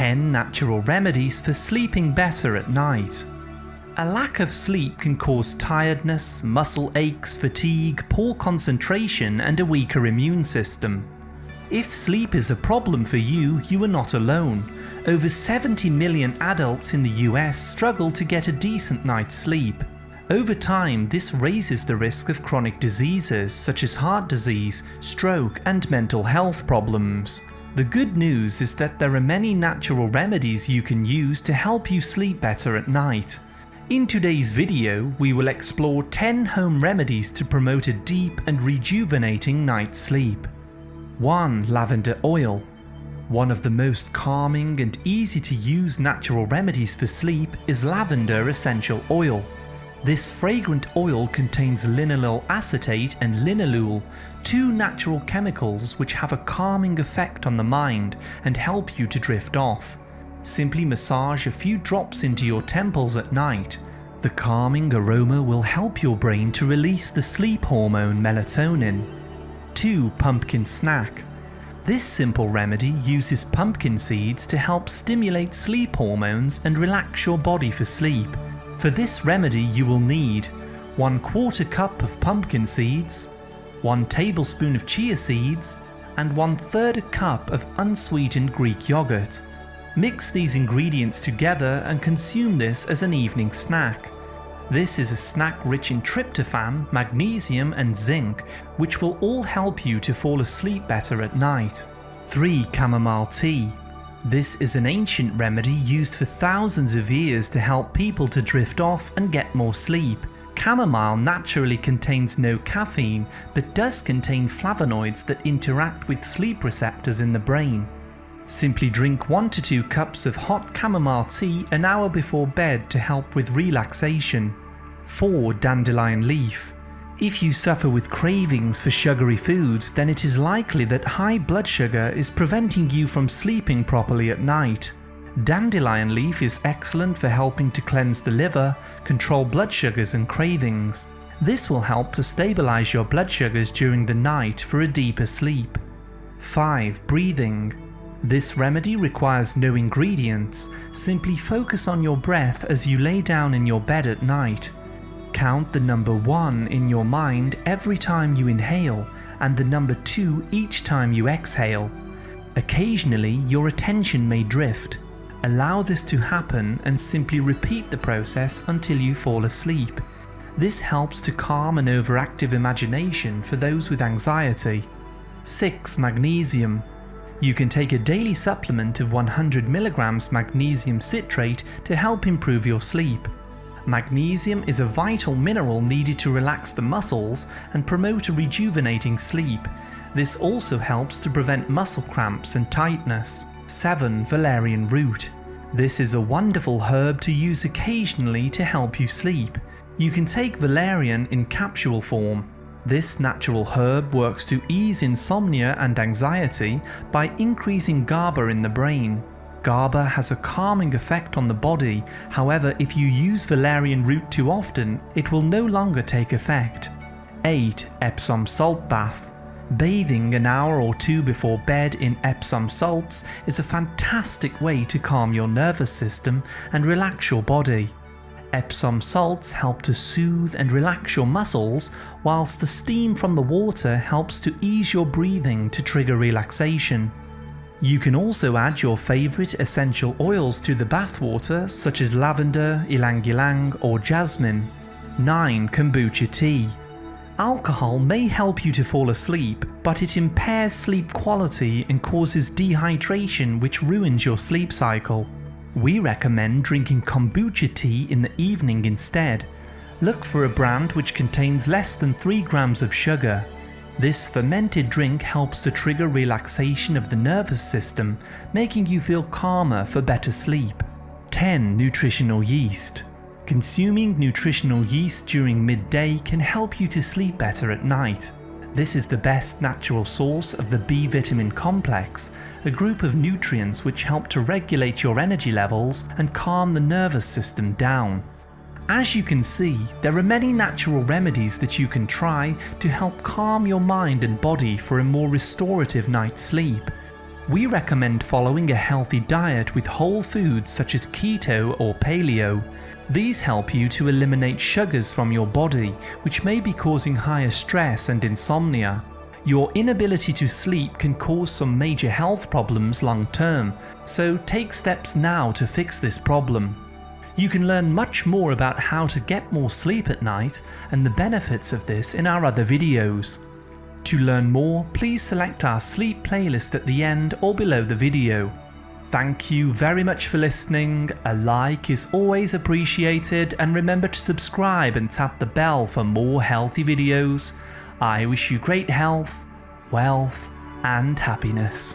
10 natural remedies for sleeping better at night. A lack of sleep can cause tiredness, muscle aches, fatigue, poor concentration, and a weaker immune system. If sleep is a problem for you, you are not alone. Over 70 million adults in the US struggle to get a decent night's sleep. Over time, this raises the risk of chronic diseases such as heart disease, stroke, and mental health problems. The good news is that there are many natural remedies you can use to help you sleep better at night. In today's video, we will explore 10 home remedies to promote a deep and rejuvenating night's sleep. 1. Lavender oil. One of the most calming and easy to use natural remedies for sleep is lavender essential oil. This fragrant oil contains linalool acetate and linalool, two natural chemicals which have a calming effect on the mind and help you to drift off. Simply massage a few drops into your temples at night. The calming aroma will help your brain to release the sleep hormone melatonin. 2. Pumpkin snack. This simple remedy uses pumpkin seeds to help stimulate sleep hormones and relax your body for sleep. For this remedy you will need 1/4 cup of pumpkin seeds, 1 tablespoon of chia seeds, and 1/3 cup of unsweetened Greek yogurt. Mix these ingredients together and consume this as an evening snack. This is a snack rich in tryptophan, magnesium, and zinc, which will all help you to fall asleep better at night. 3. Chamomile tea. This is an ancient remedy used for thousands of years to help people to drift off and get more sleep. Chamomile naturally contains no caffeine, but does contain flavonoids that interact with sleep receptors in the brain. Simply drink 1 to 2 cups of hot chamomile tea an hour before bed to help with relaxation. 4. Dandelion leaf. If you suffer with cravings for sugary foods, then it is likely that high blood sugar is preventing you from sleeping properly at night. Dandelion leaf is excellent for helping to cleanse the liver, control blood sugars and cravings. This will help to stabilize your blood sugars during the night for a deeper sleep. 5. Breathing. This remedy requires no ingredients. Simply focus on your breath as you lay down in your bed at night. Count the number 1 in your mind every time you inhale and the number 2 each time you exhale. Occasionally, your attention may drift. Allow this to happen and simply repeat the process until you fall asleep. This helps to calm an overactive imagination for those with anxiety. 6. Magnesium. You can take a daily supplement of 100 mg magnesium citrate to help improve your sleep. Magnesium is a vital mineral needed to relax the muscles and promote a rejuvenating sleep. This also helps to prevent muscle cramps and tightness. 7. Valerian root. This is a wonderful herb to use occasionally to help you sleep. You can take valerian in capsule form. This natural herb works to ease insomnia and anxiety by increasing GABA in the brain. GABA has a calming effect on the body, however if you use valerian root too often, it will no longer take effect. 8. Epsom salt bath. Bathing an hour or 2 before bed in Epsom salts is a fantastic way to calm your nervous system and relax your body. Epsom salts help to soothe and relax your muscles, whilst the steam from the water helps to ease your breathing to trigger relaxation. You can also add your favourite essential oils to the bathwater such as lavender, ylang-ylang or jasmine. 9. Kombucha tea. Alcohol may help you to fall asleep, but it impairs sleep quality and causes dehydration which ruins your sleep cycle. We recommend drinking kombucha tea in the evening instead. Look for a brand which contains less than 3 grams of sugar. This fermented drink helps to trigger relaxation of the nervous system, making you feel calmer for better sleep. 10. Nutritional yeast. Consuming nutritional yeast during midday can help you to sleep better at night. This is the best natural source of the B vitamin complex, a group of nutrients which help to regulate your energy levels and calm the nervous system down. As you can see, there are many natural remedies that you can try to help calm your mind and body for a more restorative night's sleep. We recommend following a healthy diet with whole foods such as keto or paleo. These help you to eliminate sugars from your body, which may be causing higher stress and insomnia. Your inability to sleep can cause some major health problems long term, so take steps now to fix this problem. You can learn much more about how to get more sleep at night and the benefits of this in our other videos. To learn more, please select our sleep playlist at the end or below the video. Thank you very much for listening, a like is always appreciated, and remember to subscribe and tap the bell for more healthy videos. I wish you great health, wealth, and happiness.